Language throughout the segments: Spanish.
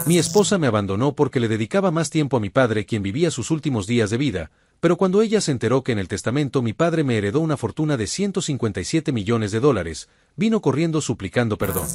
Mi esposa me abandonó porque le dedicaba más tiempo a mi padre, quien vivía sus últimos días de vida, pero cuando ella se enteró que en el testamento mi padre me heredó una fortuna de $157 millones, vino corriendo suplicando perdón.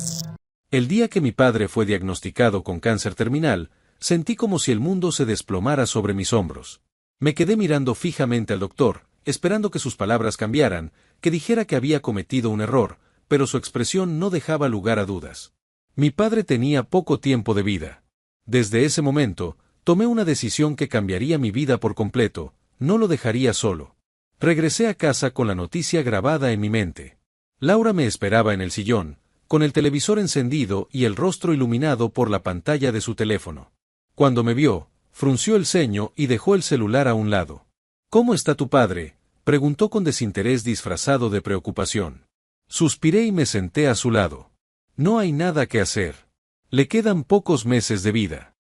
El día que mi padre fue diagnosticado con cáncer terminal, sentí como si el mundo se desplomara sobre mis hombros. Me quedé mirando fijamente al doctor, esperando que sus palabras cambiaran, que dijera que había cometido un error, pero su expresión no dejaba lugar a dudas. Mi padre tenía poco tiempo de vida. Desde ese momento, tomé una decisión que cambiaría mi vida por completo, no lo dejaría solo. Regresé a casa con la noticia grabada en mi mente. Laura me esperaba en el sillón, con el televisor encendido y el rostro iluminado por la pantalla de su teléfono. Cuando me vio, frunció el ceño y dejó el celular a un lado. «¿Cómo está tu padre?», preguntó con desinterés disfrazado de preocupación. Suspiré y me senté a su lado. «No hay nada que hacer. Le quedan pocos meses de vida».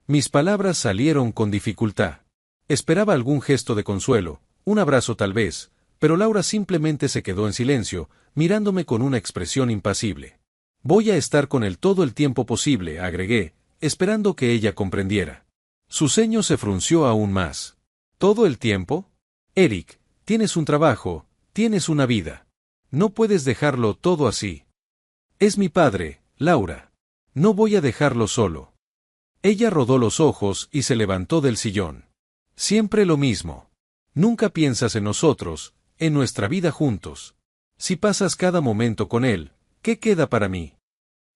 Mis palabras salieron con dificultad. Esperaba algún gesto de consuelo, un abrazo tal vez, pero Laura simplemente se quedó en silencio, mirándome con una expresión impasible. «Voy a estar con él todo el tiempo posible», agregué, esperando que ella comprendiera. Su ceño se frunció aún más. «¿Todo el tiempo? Eric, tienes un trabajo, tienes una vida. No puedes dejarlo todo así». «Es mi padre, Laura. No voy a dejarlo solo». Ella rodó los ojos y se levantó del sillón. «Siempre lo mismo. Nunca piensas en nosotros, en nuestra vida juntos. Si pasas cada momento con él, ¿qué queda para mí?».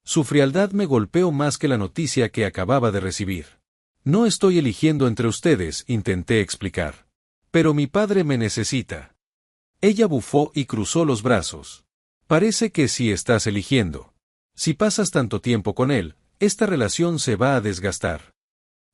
Su frialdad me golpeó más que la noticia que acababa de recibir. «No estoy eligiendo entre ustedes», intenté explicar. «Pero mi padre me necesita». Ella bufó y cruzó los brazos. «Parece que sí estás eligiendo. Si pasas tanto tiempo con él, esta relación se va a desgastar».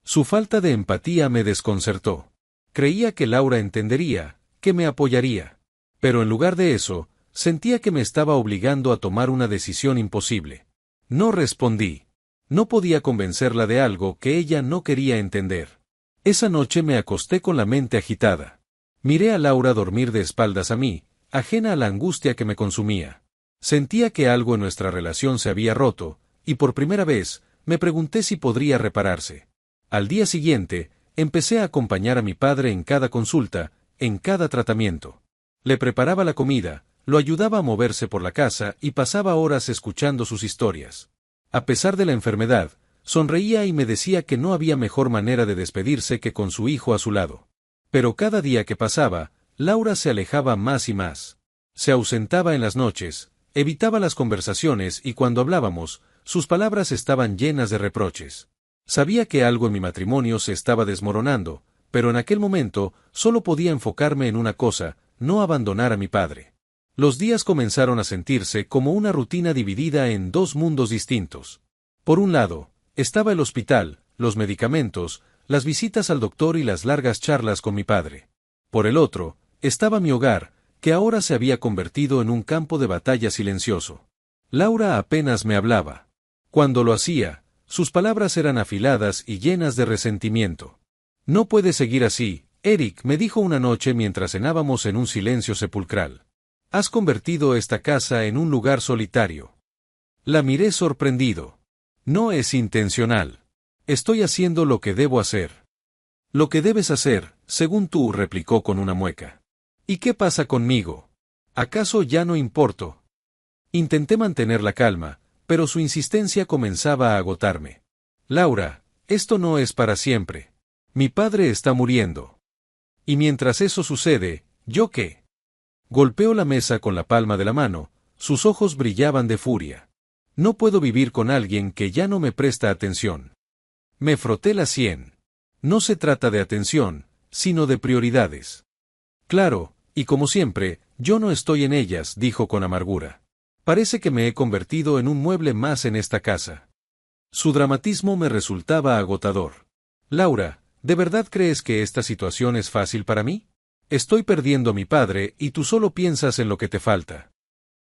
Su falta de empatía me desconcertó. Creía que Laura entendería, que me apoyaría. Pero en lugar de eso, sentía que me estaba obligando a tomar una decisión imposible. No respondí. No podía convencerla de algo que ella no quería entender. Esa noche me acosté con la mente agitada. Miré a Laura dormir de espaldas a mí, ajena a la angustia que me consumía. Sentía que algo en nuestra relación se había roto, y por primera vez, me pregunté si podría repararse. Al día siguiente, empecé a acompañar a mi padre en cada consulta, en cada tratamiento. Le preparaba la comida, lo ayudaba a moverse por la casa y pasaba horas escuchando sus historias. A pesar de la enfermedad, sonreía y me decía que no había mejor manera de despedirse que con su hijo a su lado. Pero cada día que pasaba, Laura se alejaba más y más. Se ausentaba en las noches, evitaba las conversaciones y cuando hablábamos, sus palabras estaban llenas de reproches. Sabía que algo en mi matrimonio se estaba desmoronando, pero en aquel momento solo podía enfocarme en una cosa: no abandonar a mi padre. Los días comenzaron a sentirse como una rutina dividida en dos mundos distintos. Por un lado, estaba el hospital, los medicamentos, las visitas al doctor y las largas charlas con mi padre. Por el otro, estaba mi hogar, que ahora se había convertido en un campo de batalla silencioso. Laura apenas me hablaba. Cuando lo hacía, sus palabras eran afiladas y llenas de resentimiento. «No puede seguir así, Eric», me dijo una noche mientras cenábamos en un silencio sepulcral. «Has convertido esta casa en un lugar solitario». La miré sorprendido. «No es intencional. Estoy haciendo lo que debo hacer». «Lo que debes hacer, según tú», replicó con una mueca. «¿Y qué pasa conmigo? ¿Acaso ya no importo?». Intenté mantener la calma, pero su insistencia comenzaba a agotarme. «Laura, esto no es para siempre. Mi padre está muriendo. Y mientras eso sucede, ¿yo qué?». Golpeó la mesa con la palma de la mano, sus ojos brillaban de furia. «No puedo vivir con alguien que ya no me presta atención». Me froté la sien. «No se trata de atención, sino de prioridades». «Claro, y como siempre, yo no estoy en ellas», dijo con amargura. «Parece que me he convertido en un mueble más en esta casa». Su dramatismo me resultaba agotador. «Laura, ¿de verdad crees que esta situación es fácil para mí? Estoy perdiendo a mi padre y tú solo piensas en lo que te falta».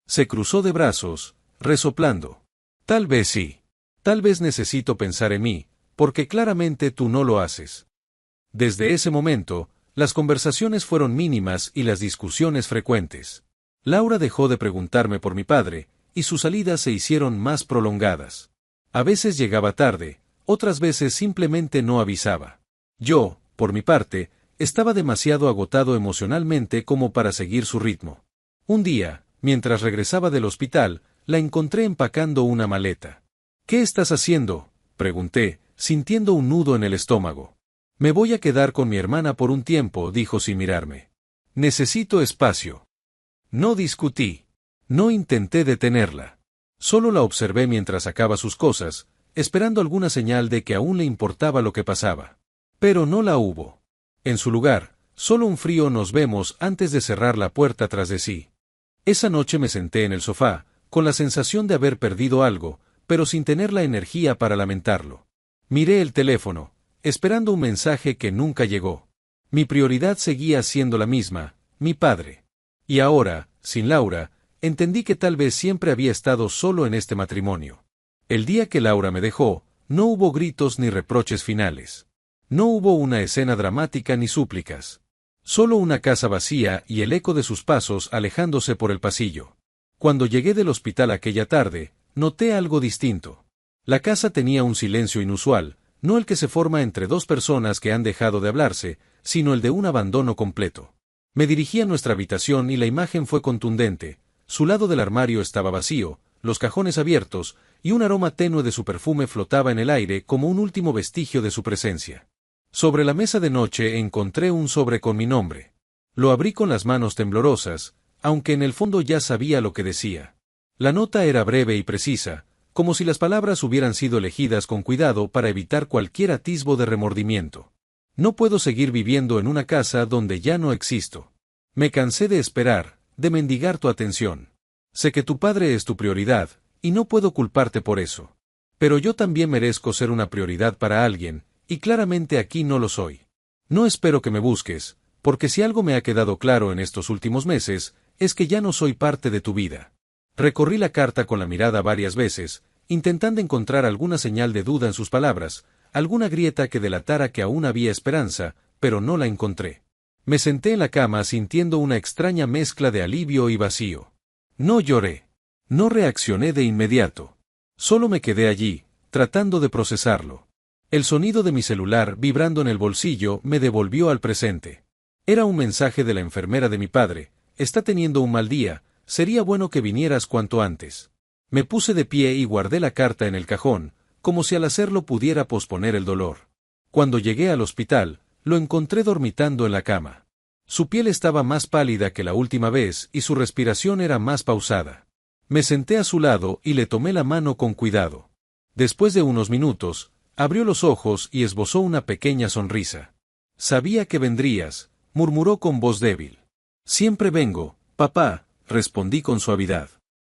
Se cruzó de brazos, resoplando. «Tal vez sí. Tal vez necesito pensar en mí, porque claramente tú no lo haces». Desde ese momento, las conversaciones fueron mínimas y las discusiones frecuentes. Laura dejó de preguntarme por mi padre, y sus salidas se hicieron más prolongadas. A veces llegaba tarde, Otras veces simplemente no avisaba. Yo, por mi parte, estaba demasiado agotado emocionalmente como para seguir su ritmo. Un día, mientras regresaba del hospital, la encontré empacando una maleta. ¿Qué estás haciendo?, pregunté, sintiendo un nudo en el estómago. Me voy a quedar con mi hermana por un tiempo, dijo sin mirarme. Necesito espacio. No discutí. No intenté detenerla. Solo la observé mientras sacaba sus cosas, esperando alguna señal de que aún le importaba lo que pasaba. Pero no la hubo. En su lugar, solo un frío "nos vemos" antes de cerrar la puerta tras de sí. Esa noche me senté en el sofá, con la sensación de haber perdido algo, pero sin tener la energía para lamentarlo. Miré el teléfono, esperando un mensaje que nunca llegó. Mi prioridad seguía siendo la misma, mi padre. Y ahora, sin Laura, entendí que tal vez siempre había estado solo en este matrimonio. El día que Laura me dejó, no hubo gritos ni reproches finales. No hubo una escena dramática ni súplicas. Solo una casa vacía y el eco de sus pasos alejándose por el pasillo. Cuando llegué del hospital aquella tarde, noté algo distinto. La casa tenía un silencio inusual, no el que se forma entre dos personas que han dejado de hablarse, sino el de un abandono completo. Me dirigí a nuestra habitación y la imagen fue contundente. Su lado del armario estaba vacío, los cajones abiertos, y un aroma tenue de su perfume flotaba en el aire como un último vestigio de su presencia. Sobre la mesa de noche encontré un sobre con mi nombre. Lo abrí con las manos temblorosas, aunque en el fondo ya sabía lo que decía. La nota era breve y precisa, como si las palabras hubieran sido elegidas con cuidado para evitar cualquier atisbo de remordimiento. No puedo seguir viviendo en una casa donde ya no existo. Me cansé de esperar, de mendigar tu atención. Sé que tu padre es tu prioridad, y no puedo culparte por eso. Pero yo también merezco ser una prioridad para alguien, y claramente aquí no lo soy. No espero que me busques, porque si algo me ha quedado claro en estos últimos meses, es que ya no soy parte de tu vida. Recorrí la carta con la mirada varias veces, intentando encontrar alguna señal de duda en sus palabras, alguna grieta que delatara que aún había esperanza, pero no la encontré. Me senté en la cama sintiendo una extraña mezcla de alivio y vacío. No lloré. No reaccioné de inmediato. Solo me quedé allí, tratando de procesarlo. El sonido de mi celular vibrando en el bolsillo me devolvió al presente. Era un mensaje de la enfermera de mi padre: está teniendo un mal día, sería bueno que vinieras cuanto antes. Me puse de pie y guardé la carta en el cajón, como si al hacerlo pudiera posponer el dolor. Cuando llegué al hospital, lo encontré dormitando en la cama. Su piel estaba más pálida que la última vez y su respiración era más pausada. Me senté a su lado y le tomé la mano con cuidado. Después de unos minutos, abrió los ojos y esbozó una pequeña sonrisa. Sabía que vendrías, murmuró con voz débil. Siempre vengo, papá, respondí con suavidad.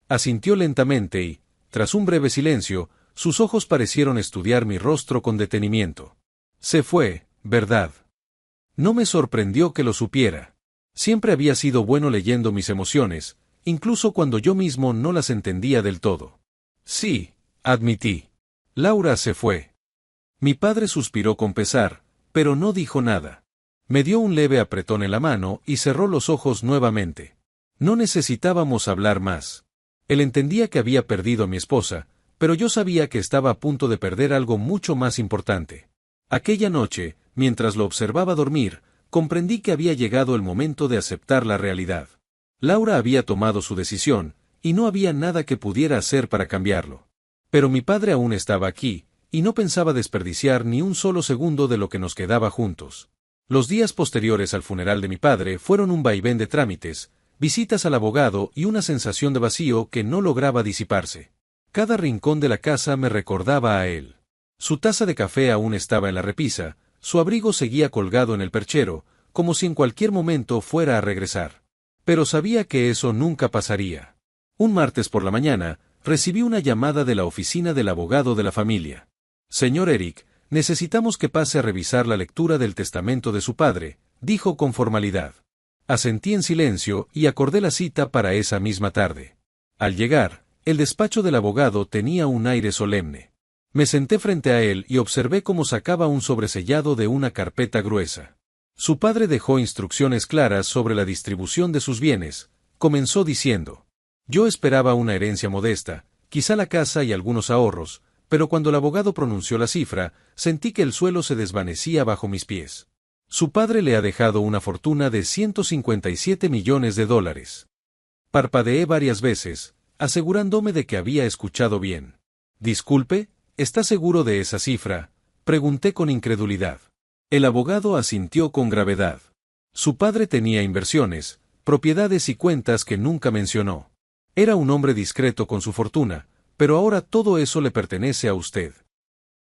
Asintió lentamente y, tras un breve silencio, sus ojos parecieron estudiar mi rostro con detenimiento. Se fue, ¿verdad? No me sorprendió que lo supiera. Siempre había sido bueno leyendo mis emociones, incluso cuando yo mismo no las entendía del todo. Sí, admití. Laura se fue. Mi padre suspiró con pesar, pero no dijo nada. Me dio un leve apretón en la mano y cerró los ojos nuevamente. No necesitábamos hablar más. Él entendía que había perdido a mi esposa, pero yo sabía que estaba a punto de perder algo mucho más importante. Aquella noche, mientras lo observaba dormir, comprendí que había llegado el momento de aceptar la realidad. Laura había tomado su decisión, y no había nada que pudiera hacer para cambiarlo. Pero mi padre aún estaba aquí, y no pensaba desperdiciar ni un solo segundo de lo que nos quedaba juntos. Los días posteriores al funeral de mi padre fueron un vaivén de trámites, visitas al abogado y una sensación de vacío que no lograba disiparse. Cada rincón de la casa me recordaba a él. Su taza de café aún estaba en la repisa, su abrigo seguía colgado en el perchero, como si en cualquier momento fuera a regresar. Pero sabía que eso nunca pasaría. Un martes por la mañana, recibí una llamada de la oficina del abogado de la familia. Señor Eric, necesitamos que pase a revisar la lectura del testamento de su padre, dijo con formalidad. Asentí en silencio y acordé la cita para esa misma tarde. Al llegar, el despacho del abogado tenía un aire solemne. Me senté frente a él y observé cómo sacaba un sobresellado de una carpeta gruesa. Su padre dejó instrucciones claras sobre la distribución de sus bienes. Comenzó diciendo: yo esperaba una herencia modesta, quizá la casa y algunos ahorros, pero cuando el abogado pronunció la cifra, sentí que el suelo se desvanecía bajo mis pies. Su padre le ha dejado una fortuna de 157 millones de dólares. Parpadeé varias veces, asegurándome de que había escuchado bien. Disculpe, ¿está seguro de esa cifra?, pregunté con incredulidad. El abogado asintió con gravedad. Su padre tenía inversiones, propiedades y cuentas que nunca mencionó. Era un hombre discreto con su fortuna, pero ahora todo eso le pertenece a usted.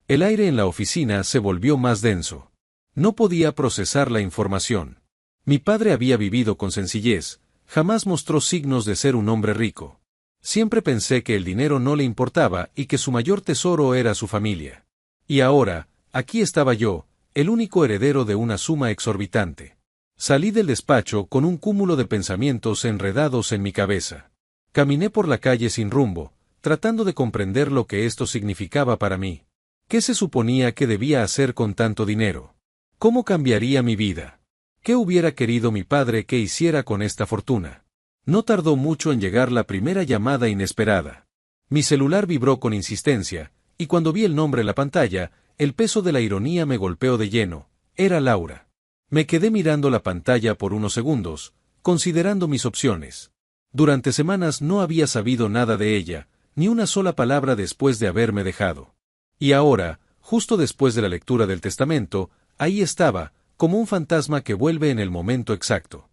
El aire en la oficina se volvió más denso. No podía procesar la información. Mi padre había vivido con sencillez, jamás mostró signos de ser un hombre rico. Siempre pensé que el dinero no le importaba y que su mayor tesoro era su familia. Y ahora, aquí estaba yo, el único heredero de una suma exorbitante. Salí del despacho con un cúmulo de pensamientos enredados en mi cabeza. Caminé por la calle sin rumbo, tratando de comprender lo que esto significaba para mí. ¿Qué se suponía que debía hacer con tanto dinero? ¿Cómo cambiaría mi vida? ¿Qué hubiera querido mi padre que hiciera con esta fortuna? No tardó mucho en llegar la primera llamada inesperada. Mi celular vibró con insistencia, y cuando vi el nombre en la pantalla, el peso de la ironía me golpeó de lleno. Era Laura. Me quedé mirando la pantalla por unos segundos, considerando mis opciones. Durante semanas no había sabido nada de ella, ni una sola palabra después de haberme dejado. Y ahora, justo después de la lectura del testamento, ahí estaba, como un fantasma que vuelve en el momento exacto.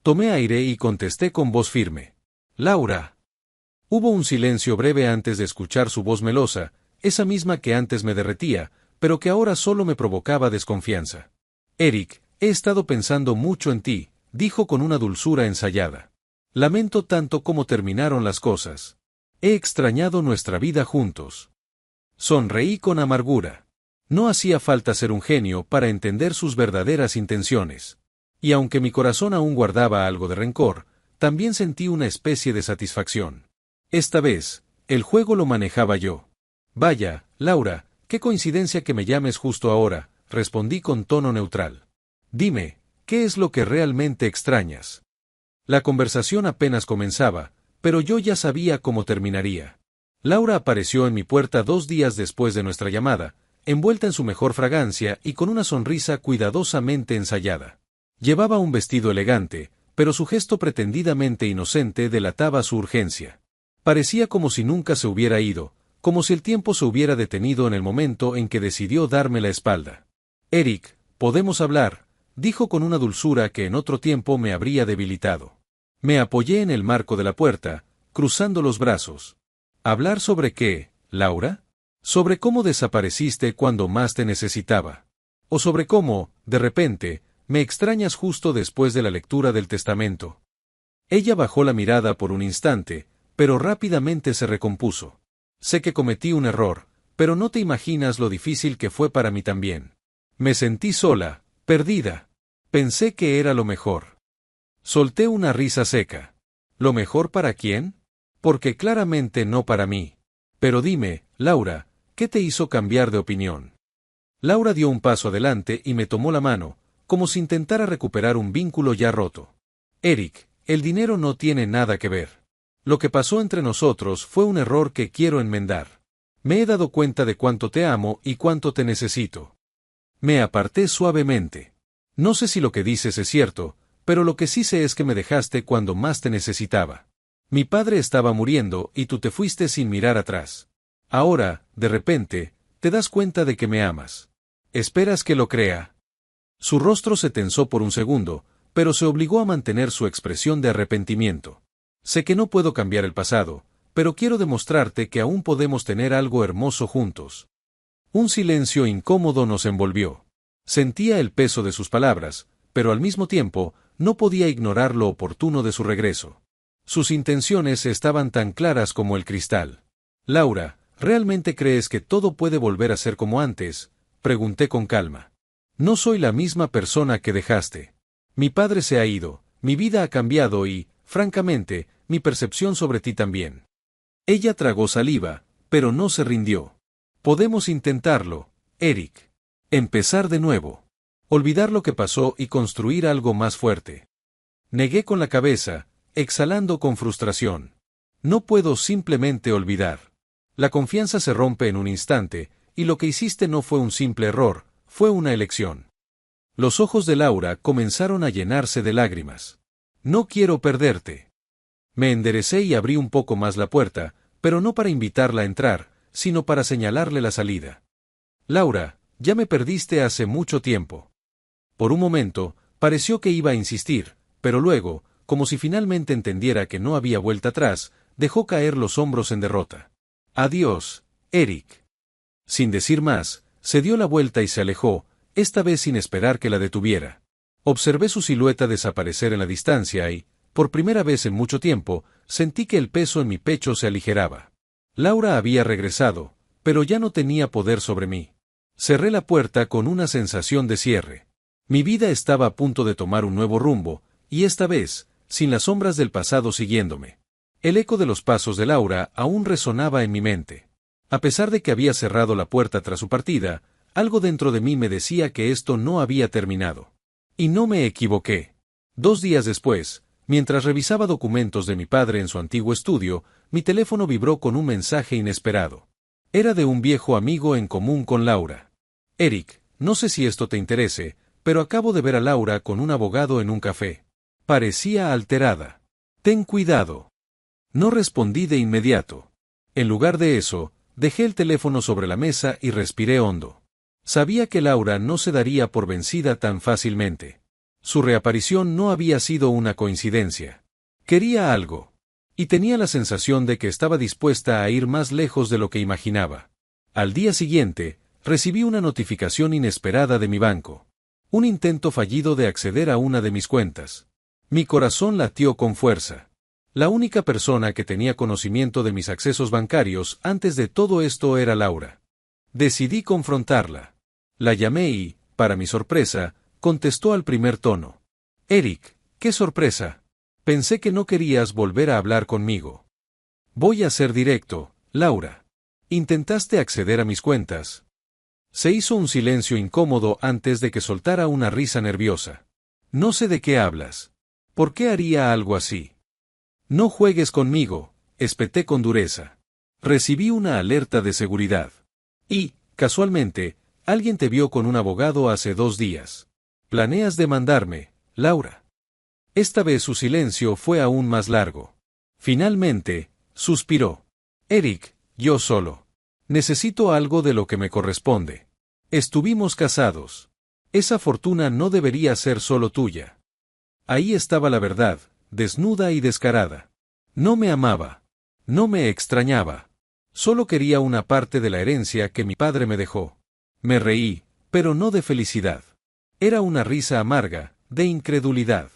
Tomé aire y contesté con voz firme. Laura. Hubo un silencio breve antes de escuchar su voz melosa, esa misma que antes me derretía, pero que ahora solo me provocaba desconfianza. Eric, he estado pensando mucho en ti, dijo con una dulzura ensayada. Lamento tanto cómo terminaron las cosas. He extrañado nuestra vida juntos. Sonreí con amargura. No hacía falta ser un genio para entender sus verdaderas intenciones. Y aunque mi corazón aún guardaba algo de rencor, también sentí una especie de satisfacción. Esta vez, el juego lo manejaba yo. Vaya, Laura, qué coincidencia que me llames justo ahora, respondí con tono neutral. Dime, ¿qué es lo que realmente extrañas? La conversación apenas comenzaba, pero yo ya sabía cómo terminaría. Laura apareció en mi puerta 2 días después de nuestra llamada, envuelta en su mejor fragancia y con una sonrisa cuidadosamente ensayada. Llevaba un vestido elegante, pero su gesto pretendidamente inocente delataba su urgencia. Parecía como si nunca se hubiera ido, como si el tiempo se hubiera detenido en el momento en que decidió darme la espalda. Eric, podemos hablar, dijo con una dulzura que en otro tiempo me habría debilitado. Me apoyé en el marco de la puerta, cruzando los brazos. ¿Hablar sobre qué, Laura? ¿Sobre cómo desapareciste cuando más te necesitaba? ¿O sobre cómo, de repente, me extrañas justo después de la lectura del testamento? Ella bajó la mirada por un instante, pero rápidamente se recompuso. Sé que cometí un error, pero no te imaginas lo difícil que fue para mí también. Me sentí sola, perdida. Pensé que era lo mejor. Solté una risa seca. ¿Lo mejor para quién? Porque claramente no para mí. Pero dime, Laura, ¿qué te hizo cambiar de opinión? Laura dio un paso adelante y me tomó la mano, como si intentara recuperar un vínculo ya roto. Eric, el dinero no tiene nada que ver. Lo que pasó entre nosotros fue un error que quiero enmendar. Me he dado cuenta de cuánto te amo y cuánto te necesito. Me aparté suavemente. No sé si lo que dices es cierto, pero lo que sí sé es que me dejaste cuando más te necesitaba. Mi padre estaba muriendo y tú te fuiste sin mirar atrás. Ahora, de repente, te das cuenta de que me amas. ¿Esperas que lo crea? Su rostro se tensó por un segundo, pero se obligó a mantener su expresión de arrepentimiento. Sé que no puedo cambiar el pasado, pero quiero demostrarte que aún podemos tener algo hermoso juntos. Un silencio incómodo nos envolvió. Sentía el peso de sus palabras, pero al mismo tiempo, no podía ignorar lo oportuno de su regreso. Sus intenciones estaban tan claras como el cristal. Laura, ¿realmente crees que todo puede volver a ser como antes? Pregunté con calma. No soy la misma persona que dejaste. Mi padre se ha ido, mi vida ha cambiado y, francamente, mi percepción sobre ti también. Ella tragó saliva, pero no se rindió. Podemos intentarlo, Eric. Empezar de nuevo. Olvidar lo que pasó y construir algo más fuerte. Negué con la cabeza, exhalando con frustración. No puedo simplemente olvidar. La confianza se rompe en un instante, y lo que hiciste no fue un simple error, fue una elección. Los ojos de Laura comenzaron a llenarse de lágrimas. No quiero perderte. Me enderecé y abrí un poco más la puerta, pero no para invitarla a entrar, sino para señalarle la salida. Laura, ya me perdiste hace mucho tiempo. Por un momento, pareció que iba a insistir, pero luego, como si finalmente entendiera que no había vuelta atrás, dejó caer los hombros en derrota. Adiós, Eric. Sin decir más, se dio la vuelta y se alejó, esta vez sin esperar que la detuviera. Observé su silueta desaparecer en la distancia y, por primera vez en mucho tiempo, sentí que el peso en mi pecho se aligeraba. Laura había regresado, pero ya no tenía poder sobre mí. Cerré la puerta con una sensación de cierre. Mi vida estaba a punto de tomar un nuevo rumbo, y esta vez, sin las sombras del pasado siguiéndome. El eco de los pasos de Laura aún resonaba en mi mente. A pesar de que había cerrado la puerta tras su partida, algo dentro de mí me decía que esto no había terminado. Y no me equivoqué. 2 días después, mientras revisaba documentos de mi padre en su antiguo estudio, mi teléfono vibró con un mensaje inesperado. Era de un viejo amigo en común con Laura. Eric, no sé si esto te interese, pero acabo de ver a Laura con un abogado en un café. Parecía alterada. Ten cuidado. No respondí de inmediato. En lugar de eso, dejé el teléfono sobre la mesa y respiré hondo. Sabía que Laura no se daría por vencida tan fácilmente. Su reaparición no había sido una coincidencia. Quería algo. Y tenía la sensación de que estaba dispuesta a ir más lejos de lo que imaginaba. Al día siguiente, recibí una notificación inesperada de mi banco. Un intento fallido de acceder a una de mis cuentas. Mi corazón latió con fuerza. La única persona que tenía conocimiento de mis accesos bancarios antes de todo esto era Laura. Decidí confrontarla. La llamé y, para mi sorpresa, contestó al primer tono. Eric, qué sorpresa. Pensé que no querías volver a hablar conmigo. Voy a ser directo, Laura. ¿Intentaste acceder a mis cuentas? Se hizo un silencio incómodo antes de que soltara una risa nerviosa. No sé de qué hablas. ¿Por qué haría algo así? No juegues conmigo, espeté con dureza. Recibí una alerta de seguridad. Y, casualmente, alguien te vio con un abogado hace 2 días. ¿Planeas demandarme, Laura? Esta vez su silencio fue aún más largo. Finalmente, suspiró. Eric, yo solo. Necesito algo de lo que me corresponde. Estuvimos casados. Esa fortuna no debería ser solo tuya. Ahí estaba la verdad, desnuda y descarada. No me amaba. No me extrañaba. Solo quería una parte de la herencia que mi padre me dejó. Me reí, pero no de felicidad. Era una risa amarga, de incredulidad.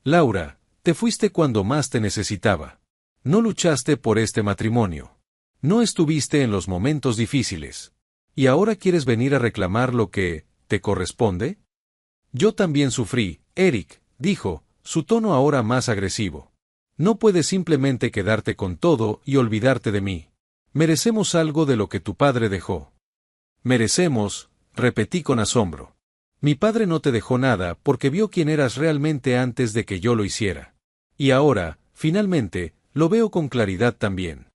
Laura, te fuiste cuando más te necesitaba. No luchaste por este matrimonio. No estuviste en los momentos difíciles. ¿Y ahora quieres venir a reclamar lo que te corresponde? Yo también sufrí, Eric, dijo, su tono ahora más agresivo. No puedes simplemente quedarte con todo y olvidarte de mí. Merecemos algo de lo que tu padre dejó. Merecemos, repetí con asombro. Mi padre no te dejó nada porque vio quién eras realmente antes de que yo lo hiciera. Y ahora, finalmente, lo veo con claridad también.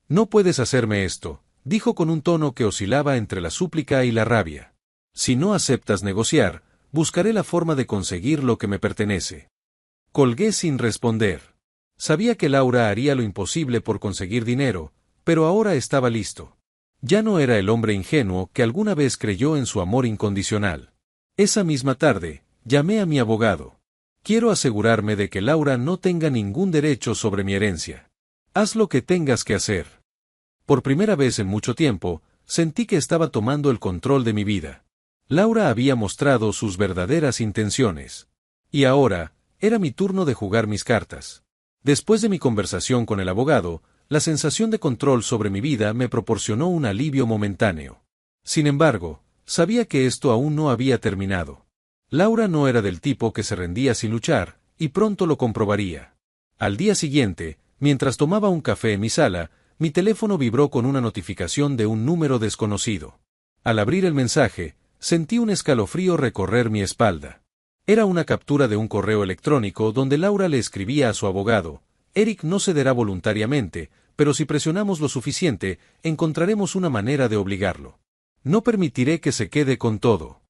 No puedes hacerme esto, dijo con un tono que oscilaba entre la súplica y la rabia. Si no aceptas negociar, buscaré la forma de conseguir lo que me pertenece. Colgué sin responder. Sabía que Laura haría lo imposible por conseguir dinero, pero ahora estaba listo. Ya no era el hombre ingenuo que alguna vez creyó en su amor incondicional. Esa misma tarde, llamé a mi abogado. Quiero asegurarme de que Laura no tenga ningún derecho sobre mi herencia. Haz lo que tengas que hacer. Por primera vez en mucho tiempo, sentí que estaba tomando el control de mi vida. Laura había mostrado sus verdaderas intenciones. Y ahora, era mi turno de jugar mis cartas. Después de mi conversación con el abogado, la sensación de control sobre mi vida me proporcionó un alivio momentáneo. Sin embargo, sabía que esto aún no había terminado. Laura no era del tipo que se rendía sin luchar, y pronto lo comprobaría. Al día siguiente, mientras tomaba un café en mi sala, mi teléfono vibró con una notificación de un número desconocido. Al abrir el mensaje, sentí un escalofrío recorrer mi espalda. Era una captura de un correo electrónico donde Laura le escribía a su abogado: Eric no cederá voluntariamente, pero si presionamos lo suficiente, encontraremos una manera de obligarlo. No permitiré que se quede con todo.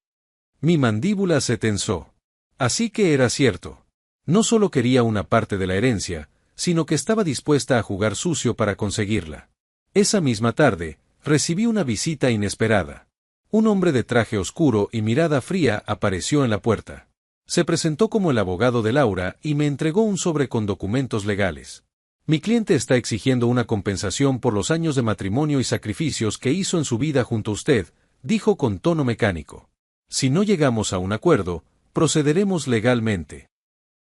Mi mandíbula se tensó. Así que era cierto. No solo quería una parte de la herencia, sino que estaba dispuesta a jugar sucio para conseguirla. Esa misma tarde, recibí una visita inesperada. Un hombre de traje oscuro y mirada fría apareció en la puerta. Se presentó como el abogado de Laura y me entregó un sobre con documentos legales. Mi cliente está exigiendo una compensación por los años de matrimonio y sacrificios que hizo en su vida junto a usted, dijo con tono mecánico. Si no llegamos a un acuerdo, procederemos legalmente.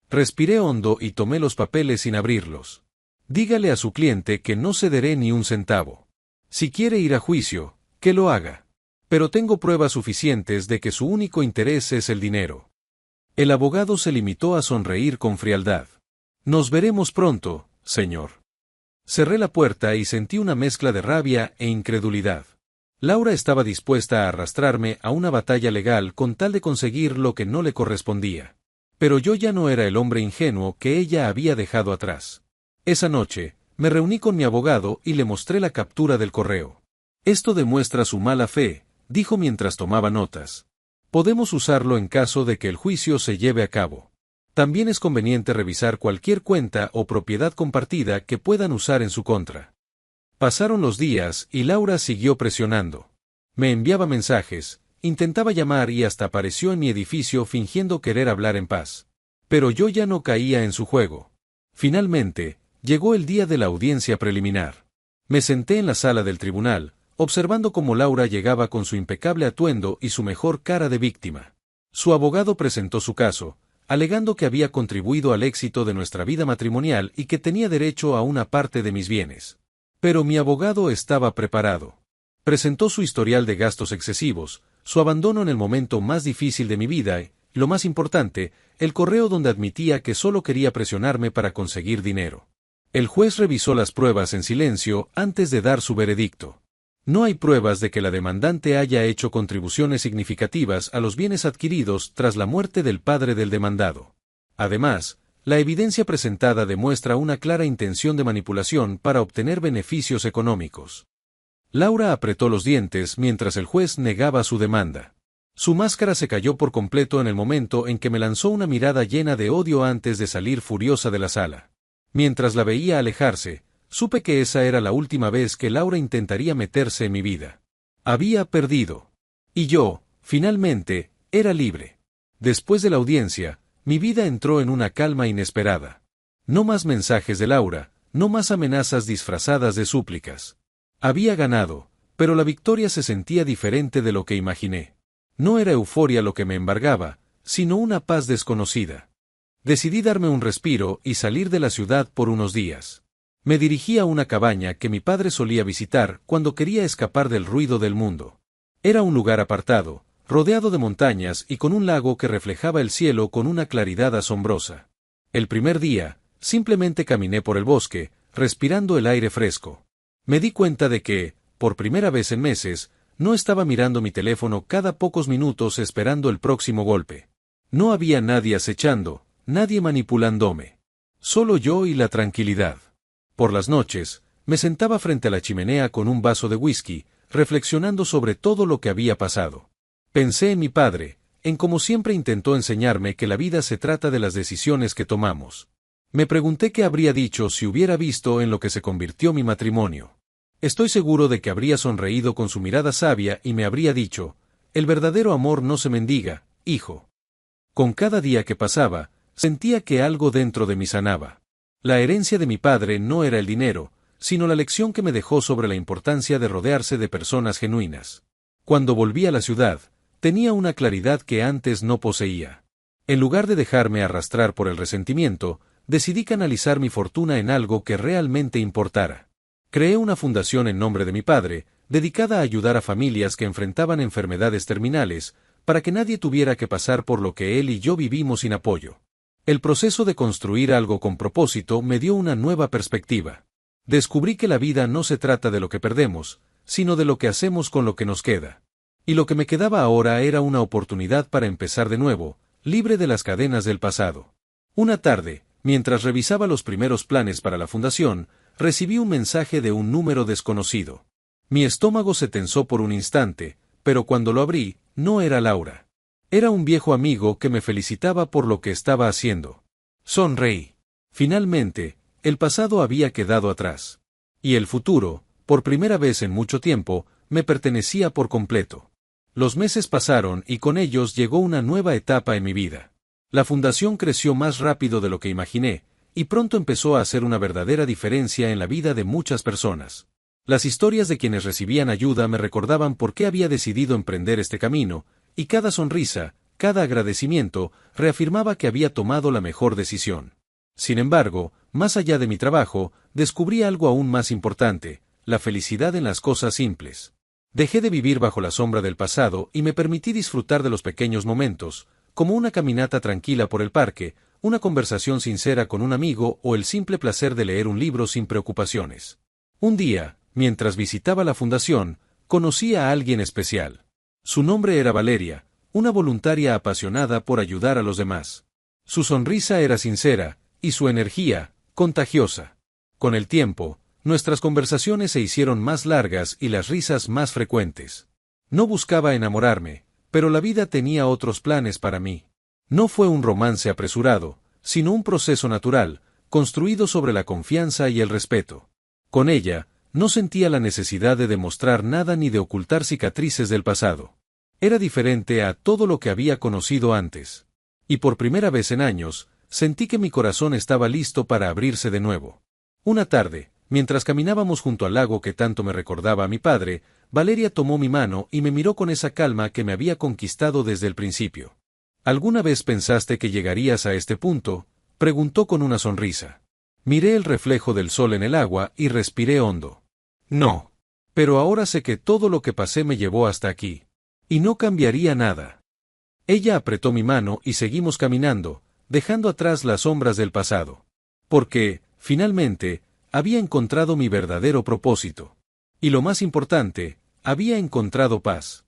Respiré hondo y tomé los papeles sin abrirlos. Dígale a su cliente que no cederé ni un centavo. Si quiere ir a juicio, que lo haga. Pero tengo pruebas suficientes de que su único interés es el dinero. El abogado se limitó a sonreír con frialdad. Nos veremos pronto, señor. Cerré la puerta y sentí una mezcla de rabia e incredulidad. Laura estaba dispuesta a arrastrarme a una batalla legal con tal de conseguir lo que no le correspondía. Pero yo ya no era el hombre ingenuo que ella había dejado atrás. Esa noche, me reuní con mi abogado y le mostré la captura del correo. Esto demuestra su mala fe, dijo mientras tomaba notas. Podemos usarlo en caso de que el juicio se lleve a cabo. También es conveniente revisar cualquier cuenta o propiedad compartida que puedan usar en su contra. Pasaron los días y Laura siguió presionando. Me enviaba mensajes, intentaba llamar y hasta apareció en mi edificio fingiendo querer hablar en paz. Pero yo ya no caía en su juego. Finalmente, llegó el día de la audiencia preliminar. Me senté en la sala del tribunal, observando cómo Laura llegaba con su impecable atuendo y su mejor cara de víctima. Su abogado presentó su caso, alegando que había contribuido al éxito de nuestra vida matrimonial y que tenía derecho a una parte de mis bienes. Pero mi abogado estaba preparado. Presentó su historial de gastos excesivos, su abandono en el momento más difícil de mi vida y, lo más importante, el correo donde admitía que solo quería presionarme para conseguir dinero. El juez revisó las pruebas en silencio antes de dar su veredicto. No hay pruebas de que la demandante haya hecho contribuciones significativas a los bienes adquiridos tras la muerte del padre del demandado. Además, la evidencia presentada demuestra una clara intención de manipulación para obtener beneficios económicos. Laura apretó los dientes mientras el juez negaba su demanda. Su máscara se cayó por completo en el momento en que me lanzó una mirada llena de odio antes de salir furiosa de la sala. Mientras la veía alejarse, supe que esa era la última vez que Laura intentaría meterse en mi vida. Había perdido. Y yo, finalmente, era libre. Después de la audiencia, mi vida entró en una calma inesperada. No más mensajes de Laura, no más amenazas disfrazadas de súplicas. Había ganado, pero la victoria se sentía diferente de lo que imaginé. No era euforia lo que me embargaba, sino una paz desconocida. Decidí darme un respiro y salir de la ciudad por unos días. Me dirigí a una cabaña que mi padre solía visitar cuando quería escapar del ruido del mundo. Era un lugar apartado, rodeado de montañas y con un lago que reflejaba el cielo con una claridad asombrosa. El primer día, simplemente caminé por el bosque, respirando el aire fresco. Me di cuenta de que, por primera vez en meses, no estaba mirando mi teléfono cada pocos minutos esperando el próximo golpe. No había nadie acechando, nadie manipulándome. Solo yo y la tranquilidad. Por las noches, me sentaba frente a la chimenea con un vaso de whisky, reflexionando sobre todo lo que había pasado. Pensé en mi padre, en cómo siempre intentó enseñarme que la vida se trata de las decisiones que tomamos. Me pregunté qué habría dicho si hubiera visto en lo que se convirtió mi matrimonio. Estoy seguro de que habría sonreído con su mirada sabia y me habría dicho, el verdadero amor no se mendiga, hijo. Con cada día que pasaba, sentía que algo dentro de mí sanaba. La herencia de mi padre no era el dinero, sino la lección que me dejó sobre la importancia de rodearse de personas genuinas. Cuando volví a la ciudad, tenía una claridad que antes no poseía. En lugar de dejarme arrastrar por el resentimiento, decidí canalizar mi fortuna en algo que realmente importara. Creé una fundación en nombre de mi padre, dedicada a ayudar a familias que enfrentaban enfermedades terminales, para que nadie tuviera que pasar por lo que él y yo vivimos sin apoyo. El proceso de construir algo con propósito me dio una nueva perspectiva. Descubrí que la vida no se trata de lo que perdemos, sino de lo que hacemos con lo que nos queda. Y lo que me quedaba ahora era una oportunidad para empezar de nuevo, libre de las cadenas del pasado. Una tarde, mientras revisaba los primeros planes para la fundación, recibí un mensaje de un número desconocido. Mi estómago se tensó por un instante, pero cuando lo abrí, no era Laura. Era un viejo amigo que me felicitaba por lo que estaba haciendo. Sonreí. Finalmente, el pasado había quedado atrás. Y el futuro, por primera vez en mucho tiempo, me pertenecía por completo. Los meses pasaron y con ellos llegó una nueva etapa en mi vida. La fundación creció más rápido de lo que imaginé, y pronto empezó a hacer una verdadera diferencia en la vida de muchas personas. Las historias de quienes recibían ayuda me recordaban por qué había decidido emprender este camino, y cada sonrisa, cada agradecimiento, reafirmaba que había tomado la mejor decisión. Sin embargo, más allá de mi trabajo, descubrí algo aún más importante: la felicidad en las cosas simples. Dejé de vivir bajo la sombra del pasado y me permití disfrutar de los pequeños momentos, como una caminata tranquila por el parque, una conversación sincera con un amigo o el simple placer de leer un libro sin preocupaciones. Un día, mientras visitaba la fundación, conocí a alguien especial. Su nombre era Valeria, una voluntaria apasionada por ayudar a los demás. Su sonrisa era sincera, y su energía, contagiosa. Con el tiempo, nuestras conversaciones se hicieron más largas y las risas más frecuentes. No buscaba enamorarme, pero la vida tenía otros planes para mí. No fue un romance apresurado, sino un proceso natural, construido sobre la confianza y el respeto. Con ella, no sentía la necesidad de demostrar nada ni de ocultar cicatrices del pasado. Era diferente a todo lo que había conocido antes. Y por primera vez en años, sentí que mi corazón estaba listo para abrirse de nuevo. Una tarde, mientras caminábamos junto al lago que tanto me recordaba a mi padre, Valeria tomó mi mano y me miró con esa calma que me había conquistado desde el principio. ¿Alguna vez pensaste que llegarías a este punto?, preguntó con una sonrisa. Miré el reflejo del sol en el agua y respiré hondo. No. Pero ahora sé que todo lo que pasé me llevó hasta aquí. Y no cambiaría nada. Ella apretó mi mano y seguimos caminando, dejando atrás las sombras del pasado. Porque, finalmente, había encontrado mi verdadero propósito. Y lo más importante, había encontrado paz.